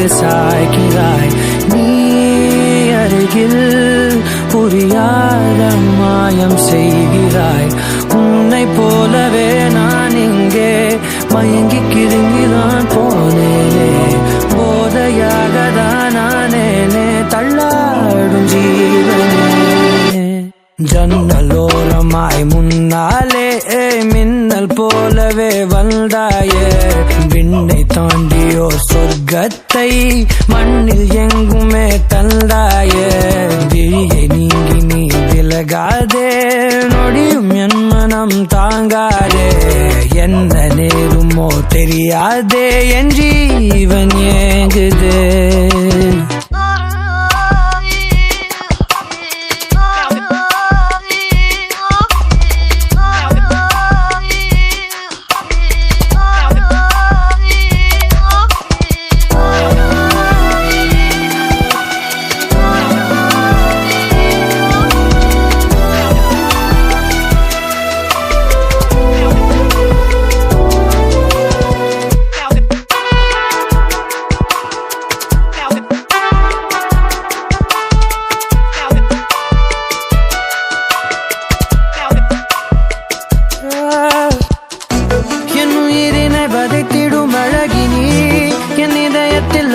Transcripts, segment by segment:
சாய்ந்து சாய்கிறாய். நீ அருகில் புரியாத மாயம் செய்கிறாய். உன்னை போலவே நான் இங்கே மயங்கி கிருங்கிதான் போனேனே. போதையாகதான் நானேனே தள்ளாடும் ஜீவனே. ஜன்னலோரமாய் முன்னாலே மின்னல் போலவே வந்தாயே. விண்ணை தாண்டியோ சொர்க்கத்தை மண்ணில் எங்குமே தந்தாயே. விழியை நீங்கி நீ விலகாதே, நொடியும் என் மனம் தாங்காதே. என்ன நேருமோ தெரியாதே, என் ஜீவன் ஏங்குதே.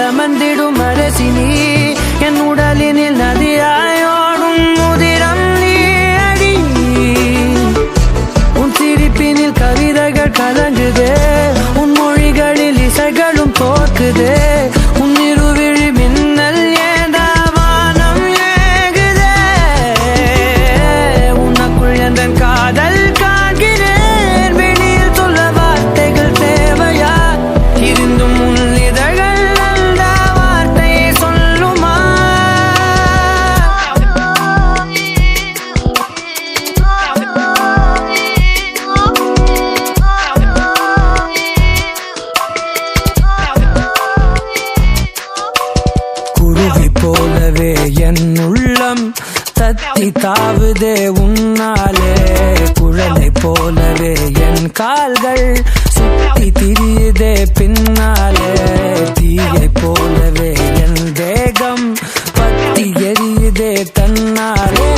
அமர்ந்திடும் அரசினி என் உடலினில் நதியாயோடும் முதிரம் நீ அடி. உன் சிரிப்பினில் கவிதைகள் கலங்குதே, உன் மொழிகளில் இசைகளும் தோக்குதே. உன் இருவிழி மின்னல் ஏந்தா வானம் ஏகுதே. உனக்குள் எந்த காதல் காண்கிறேன், வெளியில் சொல்ல வார்த்தைகள் தேவையா? இருந்தும் உன் இதழ்கள் போலவே என் உள்ளம் தத்தி தாவுதே உன்னாலே. குழலை போலவே என் கால்கள் சுத்தி திரியுதே பின்னாலே. தீயை போலவே என் தேகம் பத்தி எரியுதே தன்னாலே.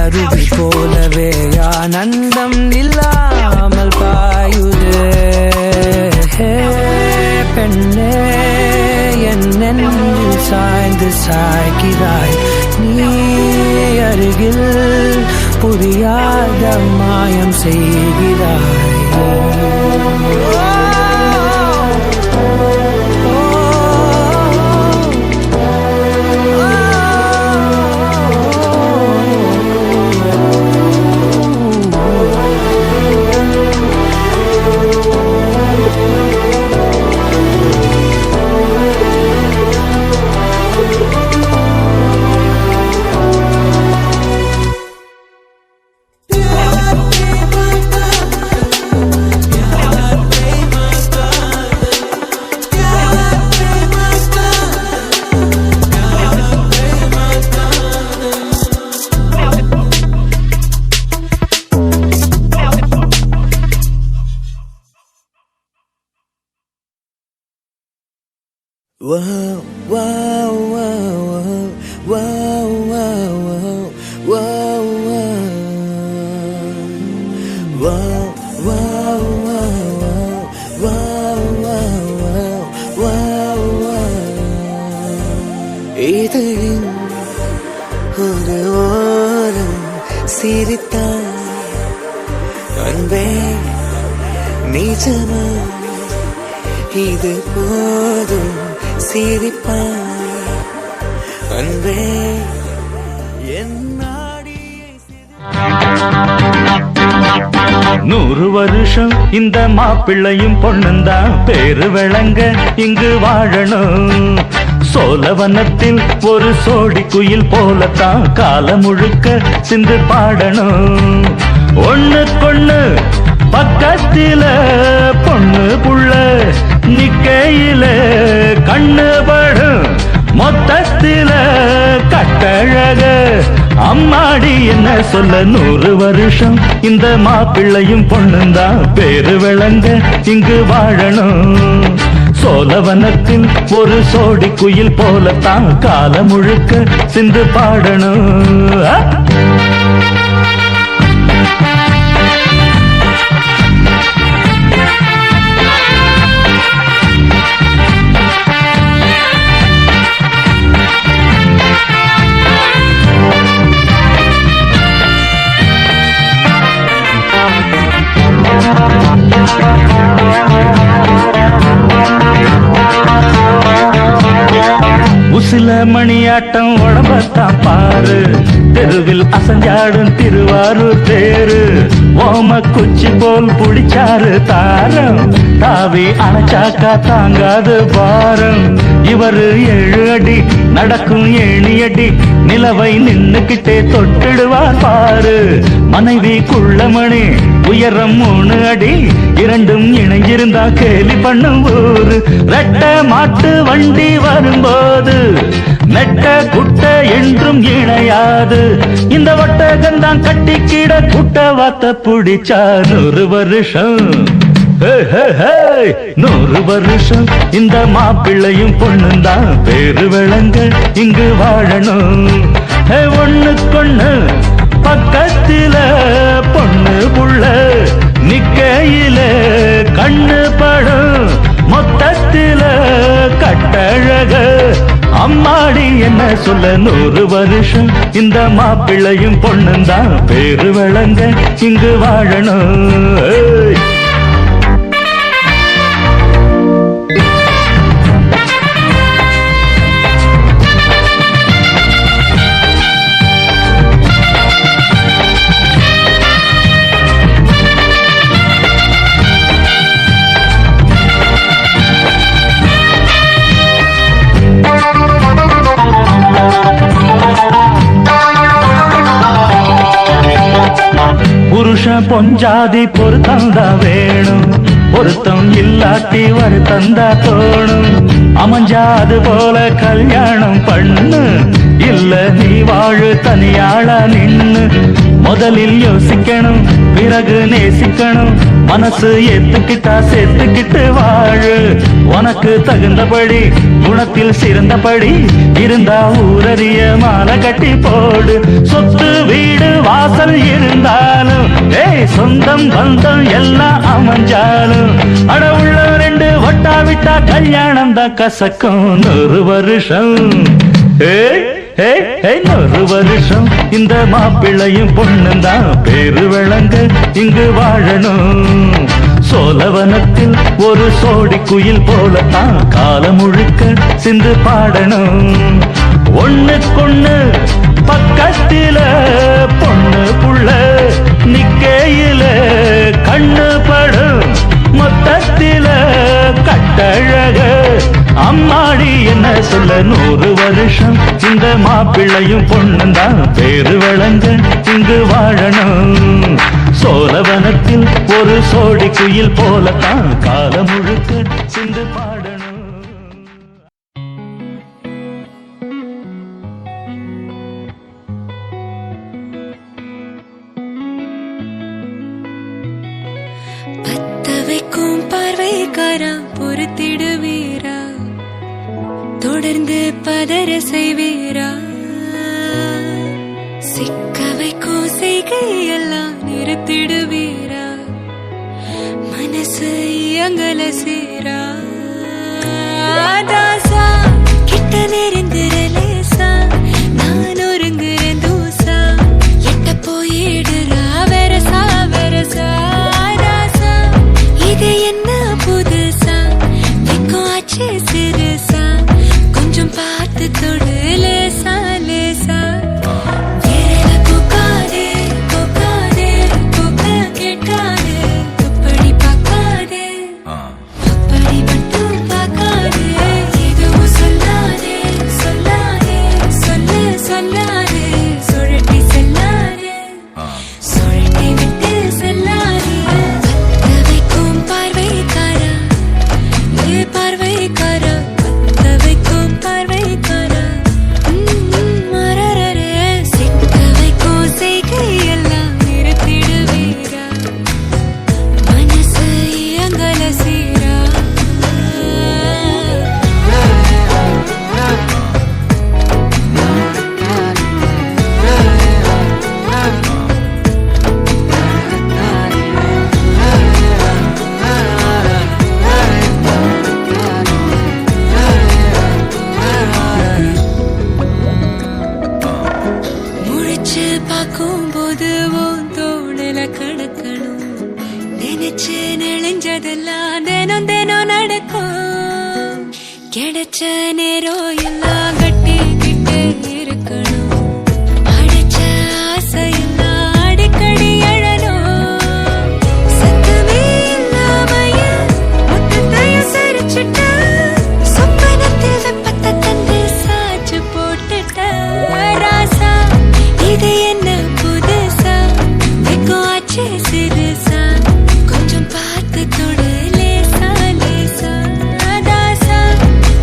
அருவி போலவே ஆனந்தம் இல்லாமல் பாயுதே. பெண்ணே என் நெஞ்சில் சாய்ந்து சாய்கிறாய். நீ அருகில் புரியாத மாயம் செய்கிறாய். Wow, wow, wow, wow, wow, wow, wow, wow, wow, wow. இதழின் ஒரு ஓரம் சிரித்தான் அன்பே நிஜமா இது போதும் சிரிப்பாய் அன்பே என் நாடியை 100 வருஷம் இந்த மாப்பிள்ளையும் பொண்ணுந்தான் பேரு விளங்க இங்கு வாழணும். சோழவனத்தில் ஒரு சோடி குயில் போலத்தான் காலம் முழுக்க சிந்து பாடணும். ஒண்ணுக்கொண்ணு பக்கத்தில பொண்ணு புள்ள நிக்கையில கண்ணு படும் மொத்தத்தில கட்டழக அம்மாடி என்ன சொல்ல. 100 வருஷம் இந்த மாப்பிள்ளையும் பொண்ணுந்தான் பேரு விளங்க இங்கு வாழணும். சோலவனத்தில் ஒரு சோடி குயில் போலத்தான் காலம் முழுக்க சிந்து பாடணும். உசில மணியாட்டம் உடம்பத்தான் பாரு, தெருவில் அசஞ்சாடும் திருவாரூர் தேரு. ஓம குச்சி போல் புடிச்சாரு தாரம், தாவி அணைச்சாக்கா தாங்காது பாரம். இவரு 7 அடி நடக்கும் 7 அடி, நிலவை நின்னுக்கிட்டே தொட்டிடுவார் பாரு. மனைவி குள்ளமணி உயரம் 3 அடி, இரண்டும் இணைஞ்சிருந்தா கேலி பண்ணும் ஊரு. ரெட்ட மாட்டு வண்டி வரும்போது நெட்ட குட்ட என்றும் இணையாது. இந்த ஒட்டகந்தான் கட்டிக்கிட குட்ட வாத்த புடிச்சா 100 வருஷம். 100 வருஷம் இந்த மாப்பிள்ளையும் பொண்ணுந்தான் பேரு விளங்க இங்கு வாழணும். ஒண்ணுக்கொண்ணு பக்கத்தில பொண்ணு புள்ள நிக்கையில கண்ணு படும், மொத்தத்தில கட்டழக அம்மாடி என்ன சொல்ல. 100 வருஷம் இந்த மாப்பிள்ளையும் பொண்ணுந்தான் பேரு விளங்க இங்கு வாழணும். புருஷன் பொஞ்சாதி பொருத்தந்தா வேணும், பொருத்தம் இல்லாட்டி வருத்தந்தா தோணும். அமைஞ்சாது போல கல்யாணம் பண்ணு, இல்ல நீ வாழு தனியாளா நின்னு. முதலில் யோசிக்கணும் பிறகு நேசிக்கணும், மனசு ஏத்துக்கிட்டா சேர்த்துக்கிட்டு வாழு. உனக்கு தகுந்தபடி குணத்தில் சிறந்தபடி இருந்தா ஊரறிய மாலை கட்டி போடு. சொத்து வீடு வாசல் இருந்தாலும் சொந்தம் பந்தம் எல்லாம் அமைஞ்சாலும் அட உள்ள 2 ஒட்டா விட்டா கல்யாணம் தான் கசக்கும். 100 வருஷம் 100 வருஷம் இந்த மாப்பிள்ளையும் பொண்ணுந்தான் பேரு விளங்க இங்கு வாழணும். சோலவனத்தில் ஒரு சோடி குயில் போலத்தான் காலம் முழுக்க சிந்து பாடணும். ஒண்ணுக்கொண்ணு பக்கத்தில பொண்ணு புள்ள நிக்கையில கண்ணு படும், மொத்தத்தில கட்டழக அம்மாடி என்ன சொல்ல. 100 வருஷம் இந்த மாப்பிள்ளையும் பொண்ணுந்தான் பேரு விளங்க இங்கு வாழணும். சோலவனத்தில் ஒரு சோடி குயில் போலத்தான் காலம் முழுக்க சிந்து பாடணும். பத்தவைக்கும் பார்வைக்காரா பொறுத்திடுவீரா, தொடர்ந்து பதற செய்வீரா. சிக்க வைக்கும் செய்கையெல்லாம் நிறுத்திடுவீரா, மனசு இயங்கல சீரா. தாசா கிட்ட நெருங்குறலேசா, நான் ஒருங்குறேன் தூசா, எட்ட போயிடுறா வெரசா வெரசா. தாசா இது என்ன புதுசா, வெக்கம் ஆச்சு சிறுசா, கொஞ்சம் பார்த்து தொடு லேசா லேசா. விரல பூக்காதே பூக்காதே பூக்க கேட்காதே, துப்படி பார்க்காதே அப்படி மட்டும் பார்க்காதே. போது தோணல கடக்கணும் நினைச்சு நெளிஞ்சதெல்லாம் தினம் தினம் நடக்கும் கிடைச்ச நேரம் எல்லாம் கட்டிக்கிட்டு இருக்கணும் அடைச்ச ஆசையெல்லாம் அடிக்கடி எழணும் சத்தமே இல்லாமைய மொத்தத்தையும் சரிச்சுட்ட சொப்பனத்தில் வெப்பத்தை தந்து சாச்சு போட்டுட்ட ராசா இது என்ன புதுசா வெக்கம் ஆச்சு சிறுசா கொஞ்சம் பார்த்து தொடு லேசா லேசா தாசா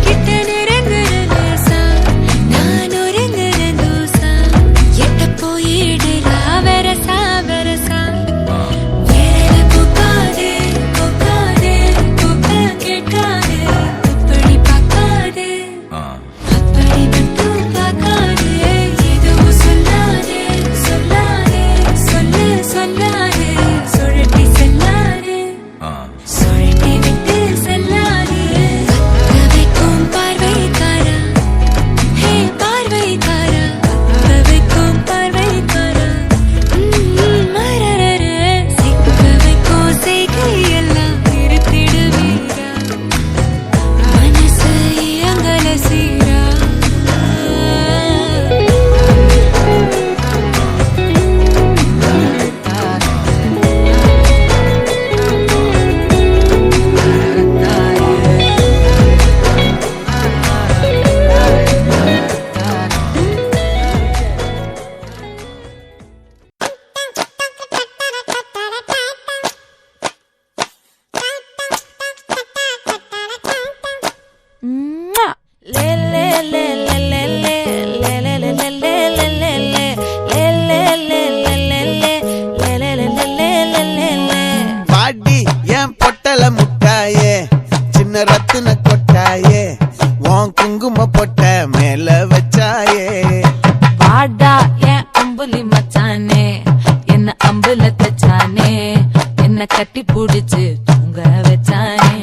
கிட்ட நெருங்குற லேசா நான் ஒருங்குற தூசா எட்ட போயிடுறா வெரசா வெரசா வேற பூக்காதே பூக்காதே பூக்க கேட்காதே அப்படி பார்க்காதே அப்படி மட்டும் பார்க்காதே எதுவும் சொல்லாதே சொல்லாதே சொல்லு சொல்லாதே சுழட்டி செல்லாதே சுழட்டி விட்டு செல்லாதே கத்த வைக்கும் பார்வைக்காரா ஹே பார்வைக்காரா கத்த வைக்கும் பார்வைக்காரா மரரர சிக்க வைக்கும் செய்கையெல்லாம் நிறுத்திடுவீரா மனசு இயங்கல சீரா பாடி என் பொட்டல முட்டாயே சின்ன ரத்தின கொட்டாயே உன் குங்கும பொட்ட மேல வச்சாயே வாடா என் அம்புலி மச்சானே என்ன அம்புல தச்சானே என்ன கட்டி புடிச்சு தூங்க வச்சானே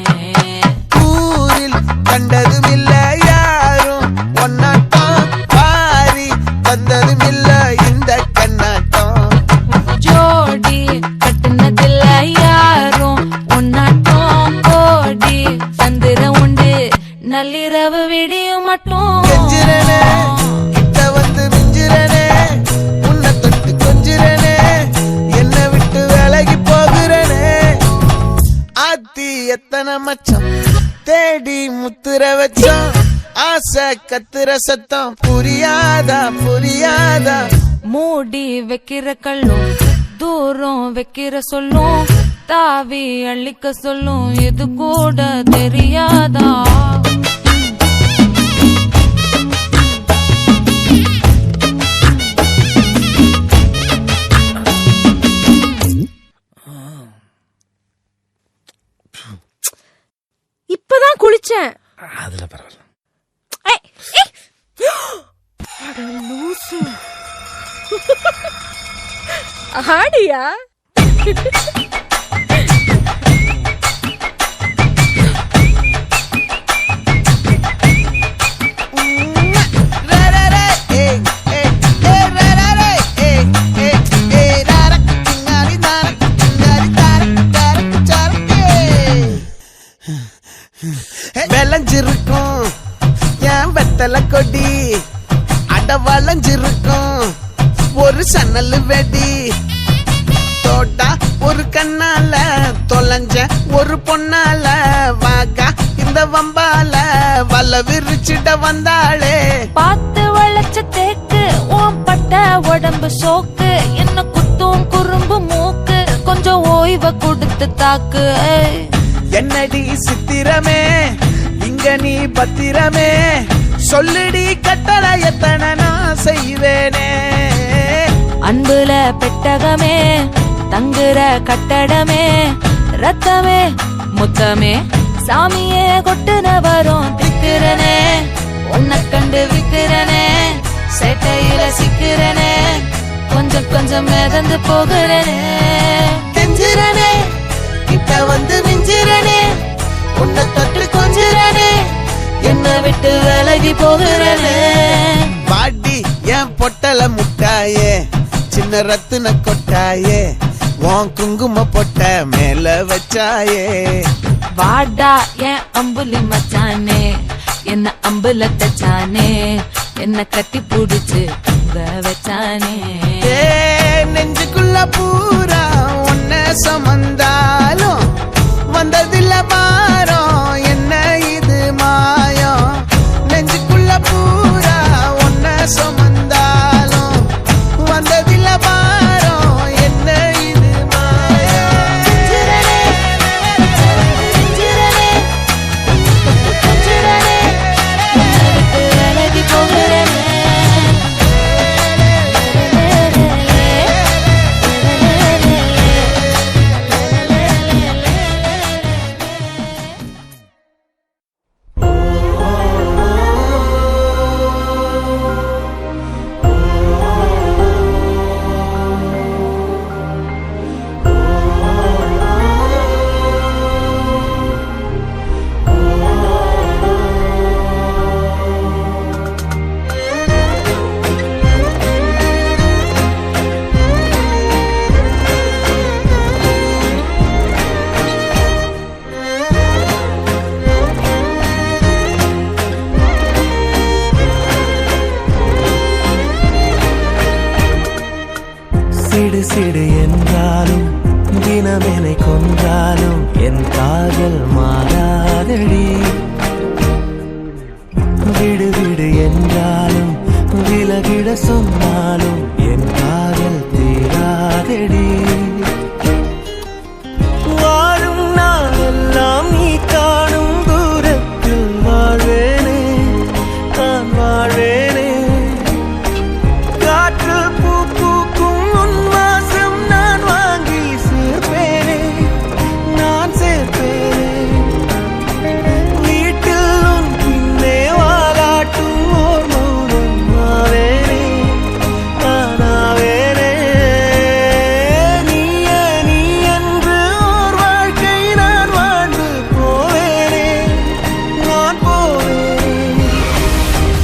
ஊரில் கண்டதும் இல்ல யாரும் ஒன்னாட்டம் பாரி வந்ததும் இல்ல இந்த கண்ணாட்டம் ஜோடி கட்டுனதில்ல யாரும் ஒன்னாட்டம் கோடி சந்திர உண்டு நள்ளிரவு விடியும் மட்டும் கெஞ்சிரனே கிட்ட வந்து மிஞ்சிரனே உன்னை தொட்டு கொஞ்சிரனே என்னை விட்டு விலகி போகிறனே ஆத்தி எத்தனை மச்சம் தேடி முத்துற வச்சோம் ஆசை கத்துற சத்தம் புரியாதா புரியாதா மூடி வைக்கிற கள்ளும் தூரம் வைக்கிற சொல்லும் தாவி அள்ளிக்க சொல்லும் இது கூட தெரியாதா இப்பதான் குளிச்சேன். அதுல பரவாயில்ல. அட லூசு. ஆடியா? விளைஞ்சிருக்கும் என் வெத்தலை கொடி அட வளைஞ்சிருக்கும் ஒரு சன்னல் வெடி தோட்டா ஒரு கண்ணால தொலைஞ்ச ஒரு பொண்ணால வாகா இந்த வம்பால வல விரிச்சிட வந்தாளே பார்த்து வளைச்ச தேக்கு ஓம் பட்ட உடம்பு சோக்கு என்ன குத்தும் குறும்பு மூக்கு கொஞ்சம் ஓய்வ கொடுத்து தாக்கு என்னடி சித்திரமே இங்க நீ பத்திரமே சொல்லுடி கட்டளை எத்தனை நான் செய்வேனே அன்புல பெட்டகமே தங்குற கட்டடமே ரத்தமே முத்தமே சாமியே கொட்டுன வரும் திக்கிறனே உன்னை கண்டு விக்கிறனே சேட்டையில சிக்கிறனே கொஞ்சம் கொஞ்சம் மிதந்து போகிறனே கெஞ்சிரனே கிட்ட வந்து மிஞ்சிரனே உன்னை தொட்டு கொஞ்சிரனே என்னை விட்டு விலகி போகிறனே பாடி என் பொட்டல முட்டாயே சின்ன ரத்தின கொட்டாயே உன் குங்கும பொட்ட மேல வச்சாயே. வாடா என் அம்புலி மச்சானே, என்ன அம்புல தச்சானே, என்ன கட்டி புடிச்சு வச்சானே. நெஞ்சுக்குள்ள பூரா ஒன்ன சமந்தாலும் வந்ததில்ல பாரம் என்ன இது மாயம். நெஞ்சுக்குள்ள பூரா ஒன்ன சமந்தாலும் வந்ததில்ல பாரம் என்ன இது மாயம். சிரனே சிரனே சிரனே அழகி போகிறனே. சிடு சிடு என்றாலும் தினமெனை கொன்றாலும் என் காதல் மாறாதடி. விடு விடு என்றாலும் விலகிட சொன்னாலும் என் காதல் தீராதடி. வாழும் நாளெல்லாம் நீ காணும் தூரத்தில் வாழ்வேனே, நான் வாழ்வேனே. காற்று பூ பூக்கும் உன் வாசம் நான் வாங்கி சேர்ப்பேனே, நான் சேர்ப்பேனே. வீட்டில் உன் பின்னே வாலாட்டும் ஓர் மௌனம் ஆவேனே, நானாவேனே. நீயே நீ என்று ஓர் வாழ்க்கை நான் வாழ்ந்து போவேனே, நான் போவேனே.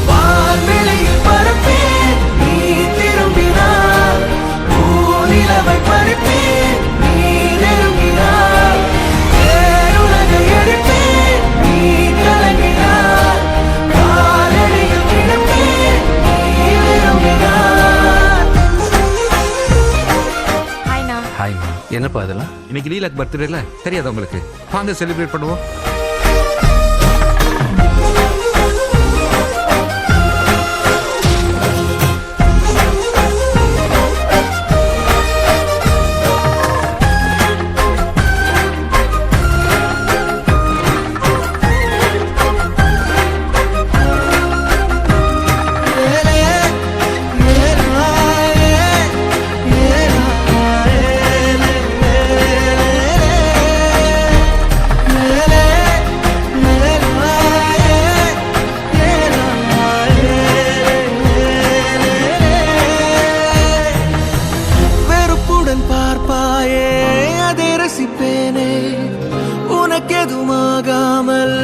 வான்வெளியில் பறப்பேன் நீ திரும்பினார், பூநிலவை பறிப்பேன் நீ நெருங்கினார். பேருலகை எடுப்பேன் நீ கலங்கினார், காலடியில் கிடப்பேன் நீ விரும்பினார். ஹாய்ண்ணா. ஹாய்மா, என்னப்பா அதெல்லாம்? இன்னைக்கு லீலாக் பர்த்டேல தெரியாதா உங்களுக்கு? வாங்க செலிப்ரேட் பண்ணுவோம். வெறுப்புடன் பார்ப்பாயே அதை ரசிப்பேனே, உனக்கெதுமாகாமல்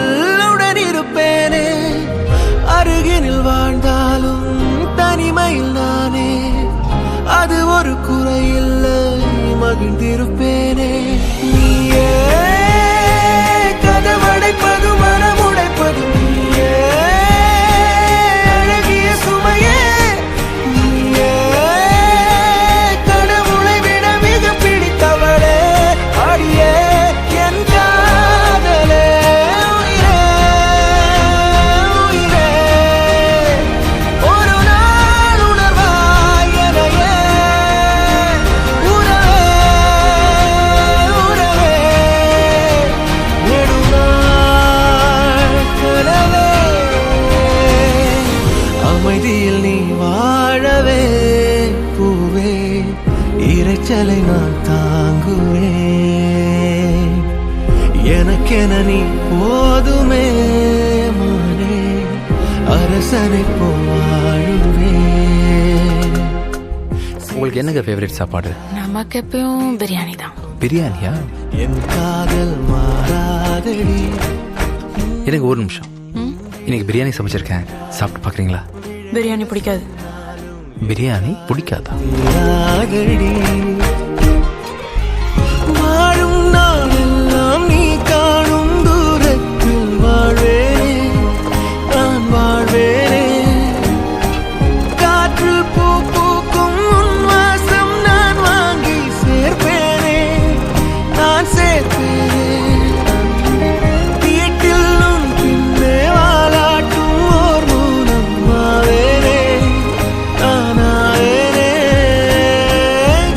உடன் இருப்பேனே. அருகினில் வாழ்ந்தாலும் தனிமையில் நானே, அது ஒரு குறையில்லை மகிழ்ந்திருப்பேனே. நீயே கதவடைப்பது மனமுடைப்பது நீயே, அழகிய சுமையே நீயே. கடவுளை விட மிக பிடித்தவளே, அடியே என் காதலே. உயிரே உயிரே, ஒரு நாள் உணர்வாய் எனையே. உறவே உறவே, நெடுநாள் கனவே. அமைதியில் நீ வாழவே பூவே, இரைச்சலை நான் தாங்குவேன். எனக்கென நீ போதுமே மானே, அரசனை போவாழுவேன். உங்களுக்கு என்னங்க ஃபேவரட் சாப்பாடு? நமக்கு எப்பயும் பிரியாணி தான். பிரியாணியா? என் காதல் மாறாதடி. எனக்கு ஒரு நிமிஷம். இன்னைக்கு பிரியாணி சமைச்சிருக்கேன், சாப்பிட்டு பார்க்குறீங்களா? பிரியாணி பிடிக்காது. பிரியாணி பிடிக்காதா? ராகடி வாழும் நாளெல்லாம் நீ காணும் தூரத்தில் வாழ்வேனே நான் வாழ்வேனே காற்று பூ பூக்கும் உன் வாசம் நான் வாங்கி சேர்ப்பேனே நான் சேர்ப்பேனே வீட்டில் உன் பின்னே வாலாட்டும் ஓர் மூலம் ஆவேனே நானாவேனே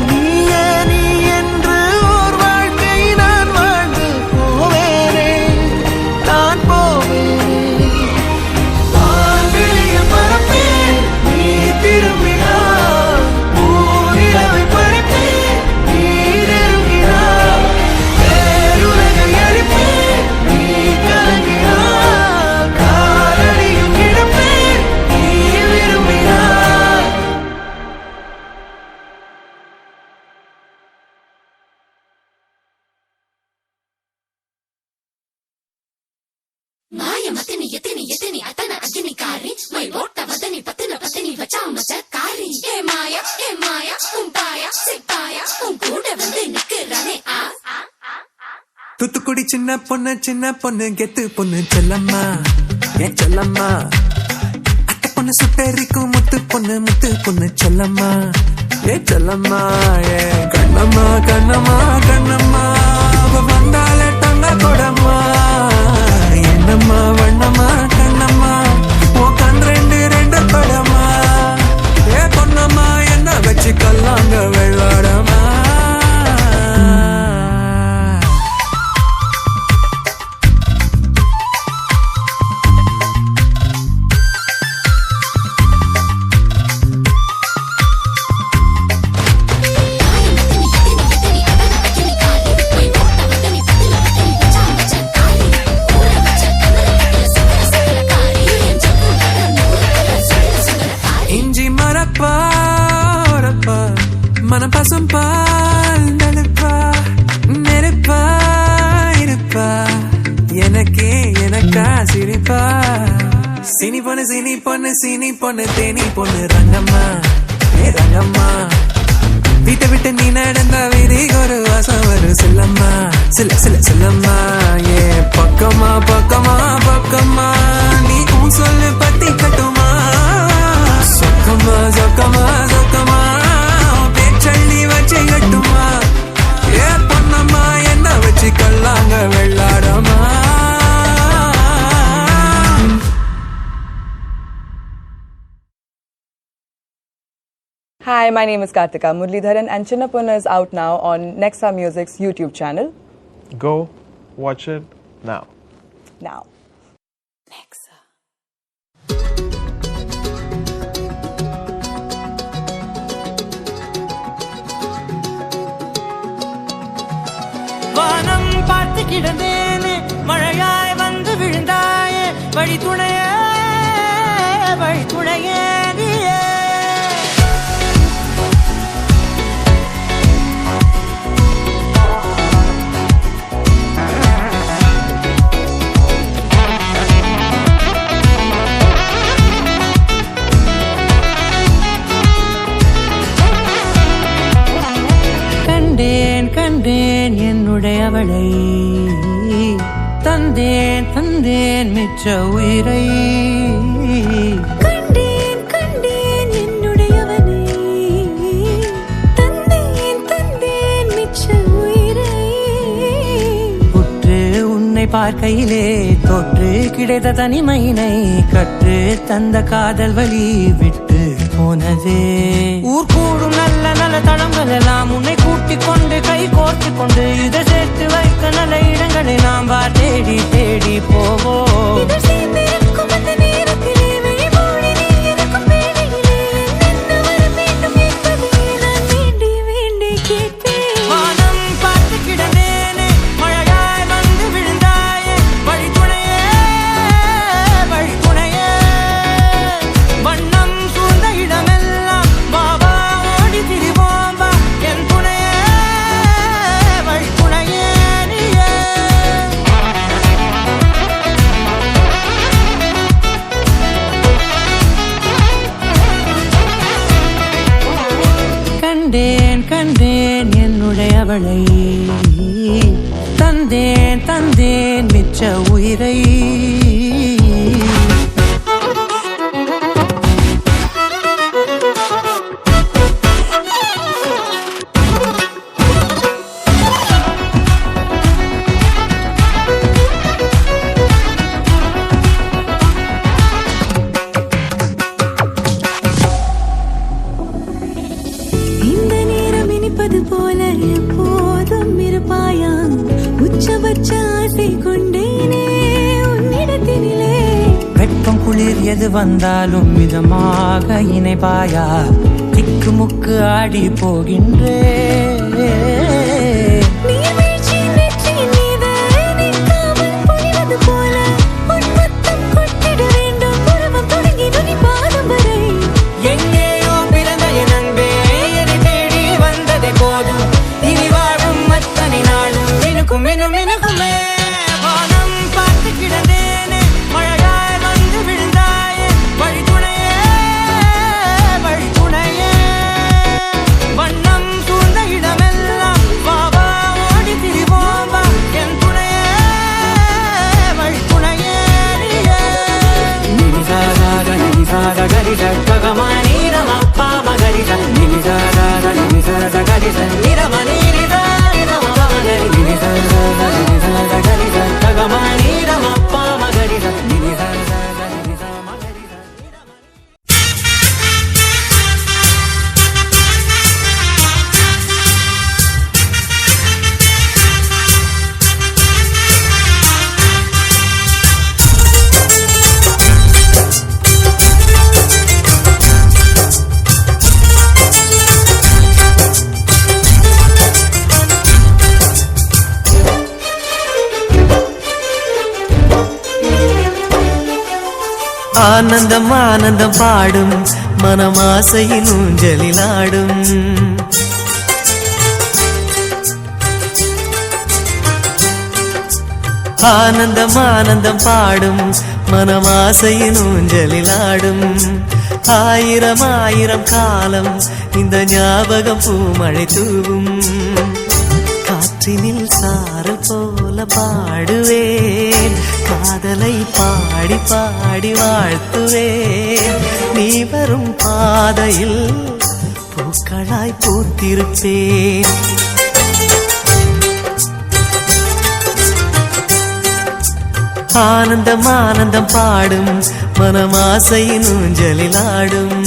நீயே நீ என்று ஓர் வாழ்க்கை நான் வாழ்ந்து போவேனே நான் போவேனே வான்வெளியில் பறப்பேன் நீ திரும்பினார் பூநிலவை பறிப்பேன் நீ நெருங்கினார் பேருலகை அழிப்பேன் நீ கலங்கினார் காலடியில் கிடப்பேன் நீ விரும்பினார் మాయమతిని ఎతిని ఎతిని అతన అగ్ని కారి మై బోట్ట వదని పతిన పతిని వచామచ కారి ఏ మాయ ఉంపాయ సిప్పాయ கூட வந்து நிக்குறானே ஆ தூத்துக்குடி சின்ன பொண்ணு கெத்து பொண்ணு செல்லம்மா ஏன் செல்லம்மா அத்தை பொண்ணு சுட்டரிக்கும் முத்து பொண்ணு செல்லம்மா ஏ செல்லம்மா ஏ கண்ணம்மா கண்ணம்மா கண்ணம்மா அவ வந்தாலே தங்க கொடம்மா என்னம்மா வண்ணம்மா கண்ணம்மா ஓ கண் ரெண்டு படமா ஏ பொண்ணம்மா என்ன வச்சு கல்லாங்க வெள்ளாடமா இஞ்சி மரப்பா மனம் பசும் பால் நெருப்பா இருப்பா எனக்கா சிரிப்பா சீனி பொண்ணு தேனி பொண்ணு ரங்கம்மா ஏ ரங்கம்மா வீட்டை விட்டு நீ நடந்தா வீதிக்கு ஒரு வாசம் வரும் செல்லம்மா செல்லம்மா ஏ பக்கமா நீ உன் சொல்லு பத்தி கட்டுமா சொக்கமா பேச்சள்ளி வச்சு கட்டுமா ஏ பொண்ணம்மா என்ன வச்சு கல்லாங்க வெள்ளாடமா Hi, my name is Kartika Muralidharan and Chinna Ponnu is out now on Nexa Music's YouTube channel. Go watch it now. Now. Nexa. வானம் பார்த்து கிடந்தேனே மழையாய் வந்து விழுந்தாயே வழி துணையே நீயே கண்டேன் என்னுடையவளை தந்தேன் மிச்ச உயிரை கண்டேன் என்னுடையவனை தந்தேன் மிச்ச உயிரை உற்று உன்னை பார்க்கையிலே தொற்று கிடைத்த தனிமையினை கற்று தந்த காதல் வழி விட்டு போனதே ஊர் கூடும் நல்ல தளங்கள் எல்லாம் உன்னை கூட்டிக் கொண்டு கை கோர்த்து கொண்டு இதை சேர்த்து வைக்க நல்ல இடங்களை நாம் தேடி போவோம் வானம் பார்த்து கிடந்தேனே மழையாய் வந்து விழுந்தாயே வழி துணையே வண்ணம் சூழ்ந்த இடமெல்லாம் பாபா ஓடி திரிவோம் என் துணையே வழி துணையே நீயே என்னுடைய அவளை தந்தேன் தந்தேன் மிச்ச உயிரை. இந்த நேரம் இனிப்பது போல எப்போதும் இருப்பாயா, உச்சபட்ச ஆசை கொண்டேனே உன்னிடத்தினிலே. வெப்பம் குளிர் எது வந்தாலும் மிதமாக இணைப்பாயா, திக்கு முக்கு ஆடி போகின்றே. நீர்வீழ்ச்சியின் நெற்றியின் மீது நிற்காமல் பொழிவது போல உன் முத்தம் கொட்டிட வேண்டும். உருவம் தொடங்கி நுனி பாதம் வரை எங்கேயோ பிறந்த என் அன்பே என்னை தேடி வந்ததே போதும். இனி வாழும் அத்தனை நாளும் மினுக்கும் மினும் மினுக்குமே. வானம் பார்த்து கிடந்தேனே, மழையாய் வந்து விழுந்தாயே, வழித்துணையே வழித்துணையே. வண்ணம் சூழ்ந்த இடமெல்லாம் வாவா ஓடி திரிவோம் வா, என் துணையே வழித்துணையே நீயே. நினிசாக நினிசாக கரிச ககமானி ரமப்பா மகரிச நினிசாக நினிசாக கரிச நிரமணிரித நிரமமகரி நினிசாக நினிசாக கரிச ககமானி ரமப்பா மகரிச நினிசாக நினிசாக மகரிச. ஆனந்தம் ஆனந்தம் பாடும் மனமாசையின் ஊஞ்சலில் ஆடும். ஆனந்தம் ஆனந்தம் பாடும் மனமாசையின் ஊஞ்சலில் ஆடும். ஆயிரம் ஆயிரம் காலம் இந்த ஞாபகம் பூமழை தூவும். காற்றினில் சாரல் போல பாடுவேன், காதலை பாடி பாடி வாழ்த்துவேன். நீ வரும் பாதையில் பூக்களாய் பூத்திருப்பேன். ஆனந்தம் ஆனந்தம் பாடும் மனமாசையின் ஊஞ்சலில் ஆடும்.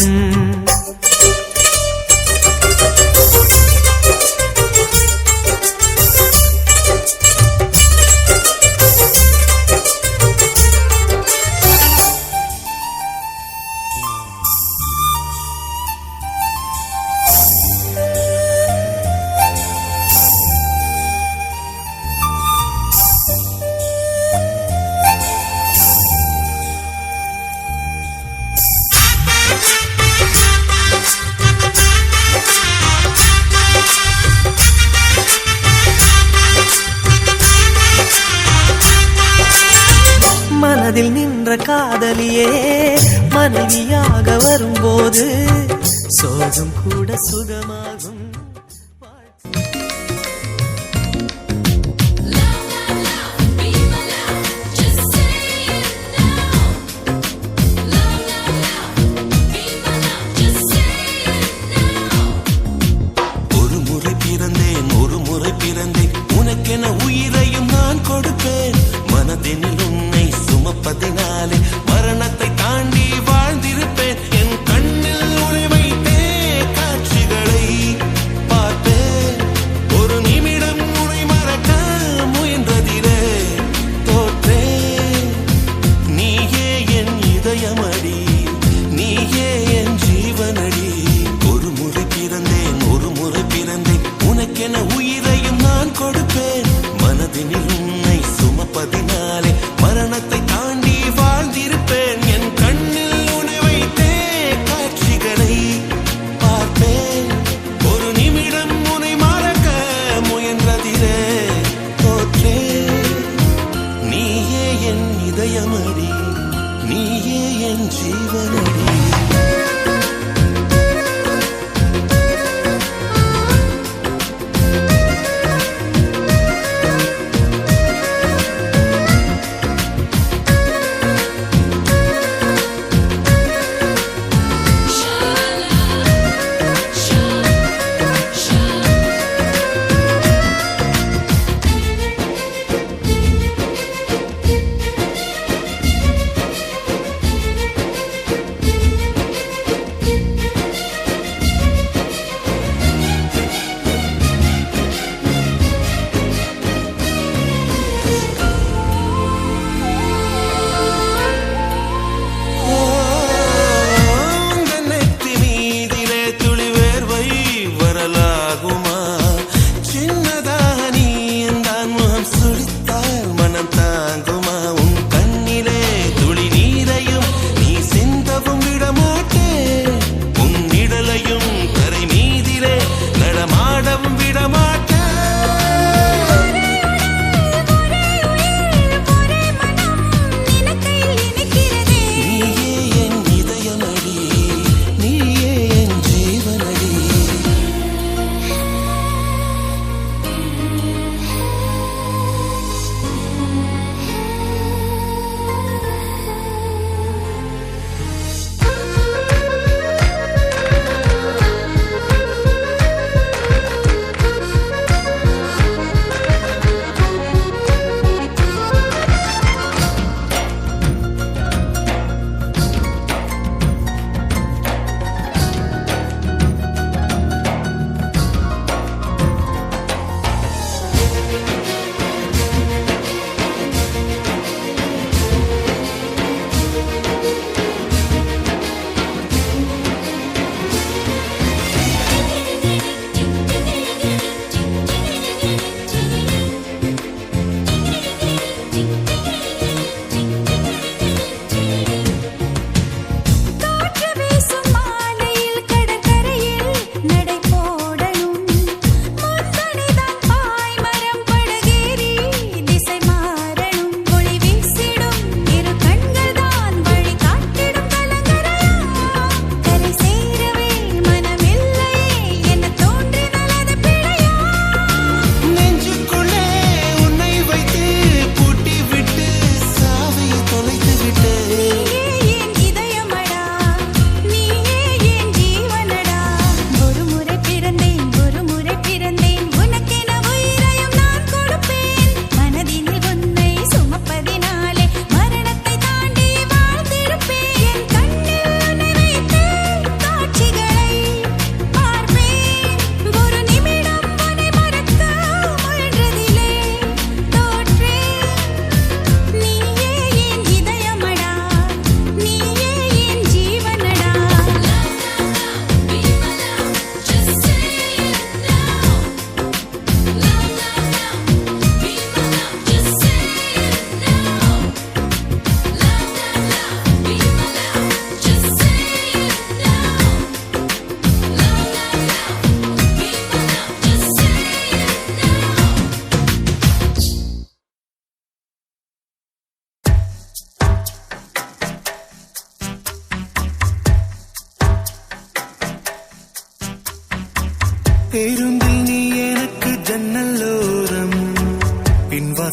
மனதில் நின்ற காதலியே மனைவியாக வரும்போது சோகம் கூட சுகமாகும். ஒரு முறை பிறந்தேன் ஒரு முறை பிறந்தேன், உனக்கென உயிரையும் நான் கொடுப்பேன். மனதினில் உன்னை சுமப்பதினாலே மரணத்தை தாண்டி வாழ்ந்திருப்பேன். என் கண்ணில் உன்னை வைத்தே காட்சிகளை பார்த்தேன். ஒரு நிமிடம் உன்னை மறக்க முயன்றதிலே தோற்றேன். நீயே என் இதயமடி, நீயே என் ஜீவனடி. ஒரு முறை பிறந்தேன் ஒரு முறை பிறந்தேன், உனக்கென உயிரையும் நான் கொடுப்பேன். மனதினில் உன்னை சுமப்பதினாலே மரணத்தை தாண்டி வாழ்ந்திருப்பேன். என் கண்ணில் உன்னை வைத்தே காட்சிகளை பார்ப்பேன். ஒரு நிமிடம் உன்னை மறக்க முயன்றதிலே தோற்றேன். நீயே என் இதயமடி, நீயே என் ஜீவனடி.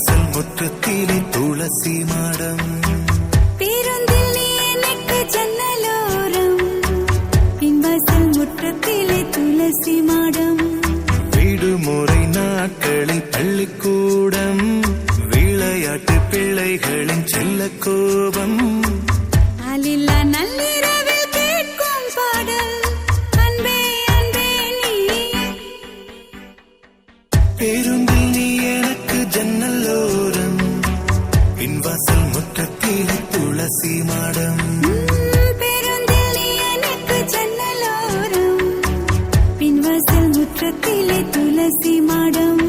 பின்வாசல் முற்றத்திலே துளசி மாடம் பேருந்தில் நீ எனக்கு ஜன்னலோரம் பின்வாசல் முற்றத்திலே துளசி மாடம் விடுமுறை நாட்களில் பள்ளிக்கூடம் விளையாட்டு பிள்ளைகளின் செல்ல கோபம் ஆளில்லா நள்ளிரவில் கேட்கும் பாடல் அன்பே அன்பே நீ பேருந்தில் நீ எனக்கு ஜன்னலோரம் பின்வாசல் முற்றத்திலே துளசி மாடம் பேருந்தில் நீ எனக்கு ஜன்னலோரம் பின்வாசல் முற்றத்திலே துளசி மாடம்